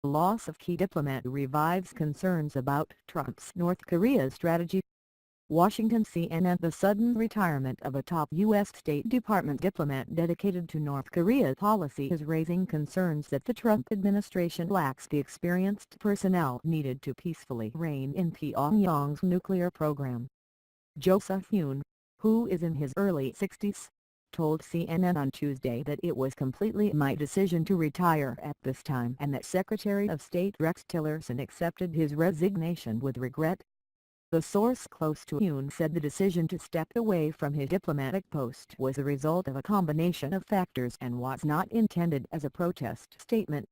loss of key diplomat revives concerns about Trump's North Korea strategy. Washington. CNN. The sudden retirement of a top U.S. State Department diplomat dedicated to North Korea policy is raising concerns that the Trump administration lacks the experienced personnel needed to peacefully rein in Pyongyang's nuclear program. Joseph Yun, who is in his early 60s, told CNN on Tuesday that it was completely my decision to retire at this time and that Secretary of State Rex Tillerson accepted his resignation with regret. The source close to Yun said the decision to step away from his diplomatic post was the result of a combination of factors and was not intended as a protest statement.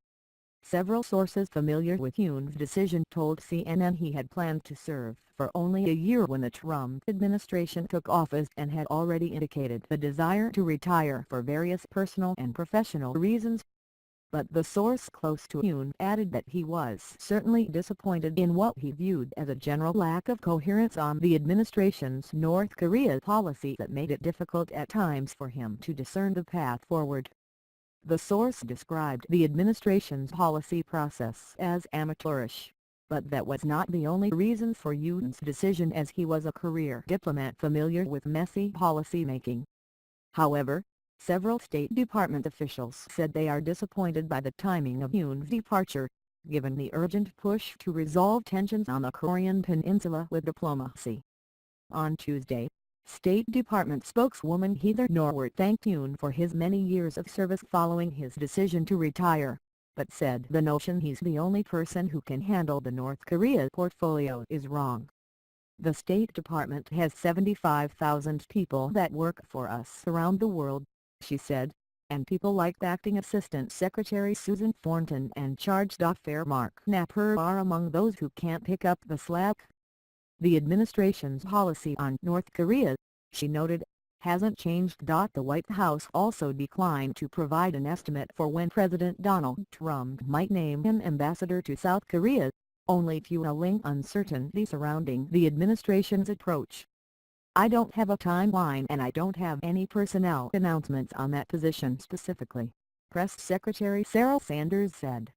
Several sources familiar with Yun's decision told CNN he had planned to serve for only a year when the Trump administration took office and had already indicated the desire to retire for various personal and professional reasons. But the source close to Yun added that he was certainly disappointed in what he viewed as a general lack of coherence on the administration's North Korea policy that made it difficult at times for him to discern the path forward. The source described the administration's policy process as amateurish, but that was not the only reason for Yun's decision, as he was a career diplomat familiar with messy policy making. However, several State Department officials said they are disappointed by the timing of Yun's departure, given the urgent push to resolve tensions on the Korean Peninsula with diplomacy. On Tuesday, State Department spokeswoman Heather Nauert thanked Yun for his many years of service following his decision to retire, but said the notion he's the only person who can handle the North Korea portfolio is wrong. The State Department has 75,000 people that work for us around the world, she said, and people like Acting Assistant Secretary Susan Thornton and Charge d'Affaires Mark Napper are among those who can't pick up the slack. The administration's policy on North Korea, she noted, hasn't changed. The White House also declined to provide an estimate for when President Donald Trump might name an ambassador to South Korea, only fueling uncertainty surrounding the administration's approach. "I don't have a timeline and I don't have any personnel announcements on that position specifically," Press Secretary Sarah Sanders said.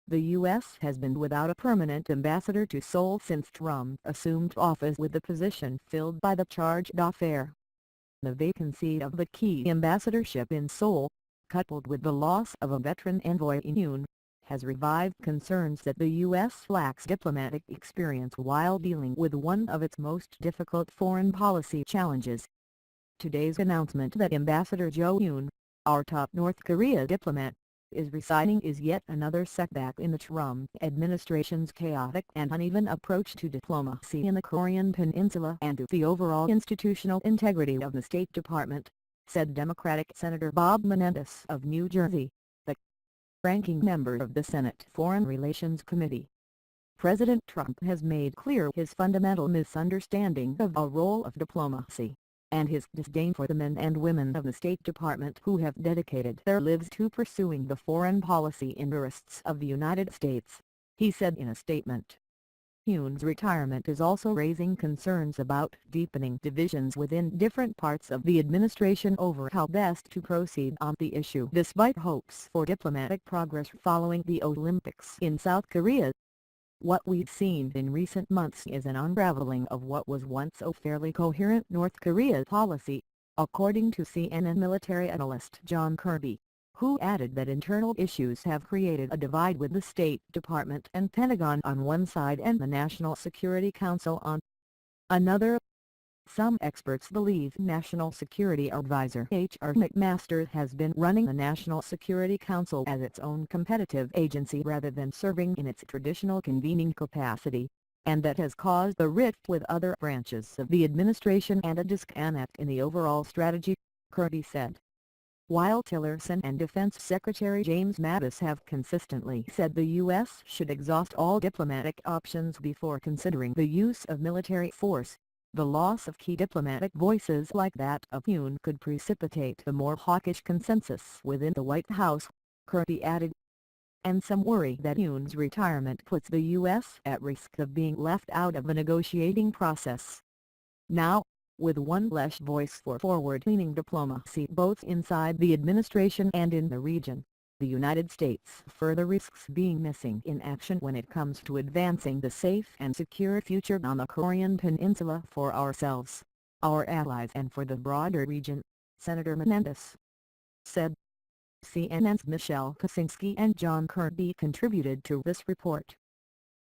The U.S. has been without a permanent ambassador to Seoul since Trump assumed office, with the position filled by the Charge d'Affaires. The vacancy of the key ambassadorship in Seoul, coupled with the loss of a veteran envoy in Yun, has revived concerns that the U.S. lacks diplomatic experience while dealing with one of its most difficult foreign policy challenges. Today's announcement that Ambassador Jo Yoon, our top North Korea diplomat, is resigning is yet another setback in the Trump administration's chaotic and uneven approach to diplomacy in the Korean Peninsula and to the overall institutional integrity of the State Department, said Democratic Senator Bob Menendez of New Jersey, the ranking member of the Senate Foreign Relations Committee. President Trump has made clear his fundamental misunderstanding of the role of diplomacy, and his disdain for the men and women of the State Department who have dedicated their lives to pursuing the foreign policy interests of the United States, he said in a statement. Yoon's retirement is also raising concerns about deepening divisions within different parts of the administration over how best to proceed on the issue, despite hopes for diplomatic progress following the Olympics in South Korea. "What we've seen in recent months is an unraveling of what was once a fairly coherent North Korea policy," according to CNN military analyst John Kirby, who added that internal issues have created a divide with the State Department and Pentagon on one side and the National Security Council on another. Some experts believe National Security Advisor H.R. McMaster has been running the National Security Council as its own competitive agency rather than serving in its traditional convening capacity, and that has caused a rift with other branches of the administration and a disconnect in the overall strategy, Kirby said. While Tillerson and Defense Secretary James Mattis have consistently said the U.S. should exhaust all diplomatic options before considering the use of military force, the loss of key diplomatic voices like that of Yoon could precipitate a more hawkish consensus within the White House, Kirby added. And some worry that Yoon's retirement puts the U.S. at risk of being left out of the negotiating process. Now, with one less voice for forward-leaning diplomacy both inside the administration and in the region, the United States further risks being missing in action when it comes to advancing the safe and secure future on the Korean Peninsula for ourselves, our allies and for the broader region, Senator Menendez said. CNN's Michelle Kosinski and John Kirby contributed to this report.